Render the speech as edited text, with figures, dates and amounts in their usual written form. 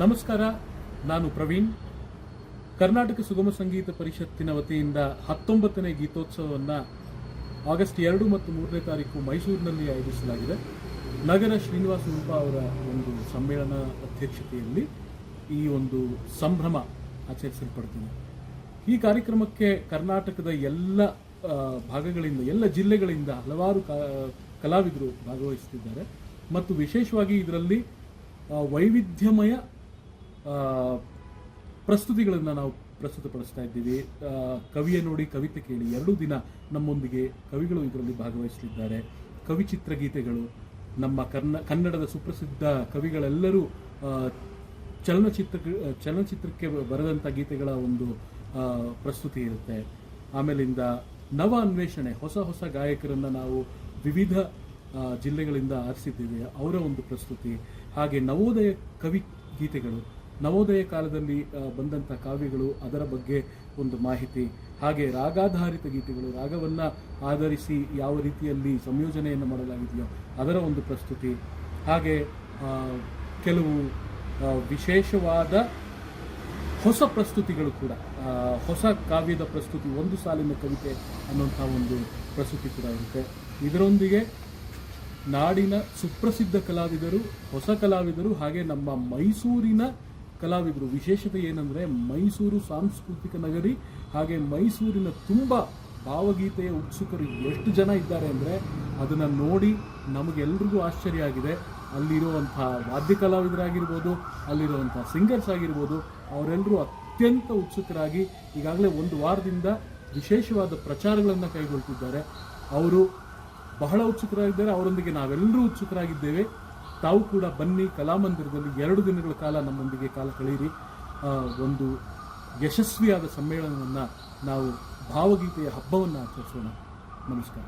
ನಮಸ್ಕಾರ, ನಾನು ಪ್ರವೀಣ್. ಕರ್ನಾಟಕ ಸುಗಮ ಸಂಗೀತ ಪರಿಷತ್ತಿನ ವತಿಯಿಂದ 19ನೇ ಗೀತೋತ್ಸವವನ್ನು ಆಗಸ್ಟ್ 2 ಮತ್ತು 3ನೇ ತಾರೀಕು ಮೈಸೂರಿನಲ್ಲಿ ಆಯೋಜಿಸಲಾಗಿದೆ. ನಗರ ಶ್ರೀನಿವಾಸ ಉಡುಪ ಅವರ ಒಂದು ಸಮ್ಮೇಳನ ಅಧ್ಯಕ್ಷತೆಯಲ್ಲಿ ಈ ಒಂದು ಸಂಭ್ರಮ ಆಚರಿಸಲ್ಪಡ್ತಿದೆ. ಈ ಕಾರ್ಯಕ್ರಮಕ್ಕೆ ಕರ್ನಾಟಕದ ಎಲ್ಲ ಭಾಗಗಳಿಂದ, ಎಲ್ಲ ಜಿಲ್ಲೆಗಳಿಂದ ಹಲವಾರು ಕಲಾವಿದರು ಭಾಗವಹಿಸುತ್ತಿದ್ದಾರೆ ಮತ್ತು ವಿಶೇಷವಾಗಿ ಇದರಲ್ಲಿ ವೈವಿಧ್ಯಮಯ ಪ್ರಸ್ತುತಿಗಳನ್ನು ನಾವು ಪ್ರಸ್ತುತಪಡಿಸ್ತಾ ಇದ್ದೀವಿ. ಕವಿಯ ನೋಡಿ ಕವಿತೆ ಕೇಳಿ 2 ದಿನ ನಮ್ಮೊಂದಿಗೆ ಕವಿಗಳು ಇದರಲ್ಲಿ ಭಾಗವಹಿಸಲಿದ್ದಾರೆ. ಕವಿ ಚಿತ್ರಗೀತೆಗಳು, ನಮ್ಮ ಕನ್ನಡದ ಸುಪ್ರಸಿದ್ಧ ಕವಿಗಳೆಲ್ಲರೂ ಚಲನಚಿತ್ರಕ್ಕೆ ಬರೆದಂಥ ಗೀತೆಗಳ ಒಂದು ಪ್ರಸ್ತುತಿ ಇರುತ್ತೆ. ಆಮೇಲಿಂದ ನವ ಅನ್ವೇಷಣೆ, ಹೊಸ ಗಾಯಕರನ್ನು ನಾವು ವಿವಿಧ ಜಿಲ್ಲೆಗಳಿಂದ ಆರಿಸಿದ್ದೀವಿ, ಅವರ ಒಂದು ಪ್ರಸ್ತುತಿ. ಹಾಗೆ ನವೋದಯ ಕವಿ ಗೀತೆಗಳು, ನವೋದಯ ಕಾಲದಲ್ಲಿ ಬಂದಂಥ ಕಾವ್ಯಗಳು, ಅದರ ಬಗ್ಗೆ ಒಂದು ಮಾಹಿತಿ. ಹಾಗೆ ರಾಗಾಧಾರಿತ ಗೀತೆಗಳು, ರಾಗವನ್ನು ಆಧರಿಸಿ ಯಾವ ರೀತಿಯಲ್ಲಿ ಸಂಯೋಜನೆಯನ್ನು ಮಾಡಲಾಗಿದೆಯೋ ಅದರ ಒಂದು ಪ್ರಸ್ತುತಿ. ಹಾಗೆ ಕೆಲವು ವಿಶೇಷವಾದ ಹೊಸ ಪ್ರಸ್ತುತಿಗಳು ಕೂಡ, ಹೊಸ ಕಾವ್ಯದ ಪ್ರಸ್ತುತಿ, ಒಂದು ಸಾಲಿನ ಕವಿತೆ ಅನ್ನುವಂಥ ಒಂದು ಪ್ರಸ್ತುತಿ ಕೂಡ ಇರುತ್ತೆ. ಇದರೊಂದಿಗೆ ನಾಡಿನ ಸುಪ್ರಸಿದ್ಧ ಕಲಾವಿದರು, ಹೊಸ ಕಲಾವಿದರು, ಹಾಗೆ ನಮ್ಮ ಮೈಸೂರಿನ ಕಲಾವಿದರು. ವಿಶೇಷತೆ ಏನಂದರೆ, ಮೈಸೂರು ಸಾಂಸ್ಕೃತಿಕ ನಗರಿ, ಹಾಗೆ ಮೈಸೂರಿನ ತುಂಬ ಭಾವಗೀತೆಯ ಉತ್ಸುಕರು ಎಷ್ಟು ಜನ ಇದ್ದಾರೆ ಅಂದರೆ ಅದನ್ನು ನೋಡಿ ನಮಗೆಲ್ರಿಗೂ ಆಶ್ಚರ್ಯ ಆಗಿದೆ. ಅಲ್ಲಿರುವಂಥ ವಾದ್ಯ ಕಲಾವಿದರಾಗಿರ್ಬೋದು, ಅಲ್ಲಿರುವಂಥ ಸಿಂಗರ್ಸ್ ಆಗಿರ್ಬೋದು, ಅವರೆಲ್ಲರೂ ಅತ್ಯಂತ ಉತ್ಸುಕರಾಗಿ ಈಗಾಗಲೇ 1 ವಾರದಿಂದ ವಿಶೇಷವಾದ ಪ್ರಚಾರಗಳನ್ನು ಕೈಗೊಳ್ತಿದ್ದಾರೆ. ಅವರು ಬಹಳ ಉತ್ಸುಕರಾಗಿದ್ದಾರೆ. ಅವರೊಂದಿಗೆ ನಾವೆಲ್ಲರೂ ಉತ್ಸುಕರಾಗಿದ್ದೇವೆ. ತಾವು ಕೂಡ ಬನ್ನಿ, ಕಲಾಮಂದಿರದಲ್ಲಿ 2 ದಿನಗಳ ಕಾಲ ನಮ್ಮೊಂದಿಗೆ ಕಾಲ ಕಳೆಯಿರಿ. ಒಂದು ಯಶಸ್ವಿಯಾದ ಸಮ್ಮೇಳನವನ್ನು, ನಾವು ಭಾವಗೀತೆಯ ಹಬ್ಬವನ್ನು ಆಚರಿಸೋಣ. ನಮಸ್ಕಾರ.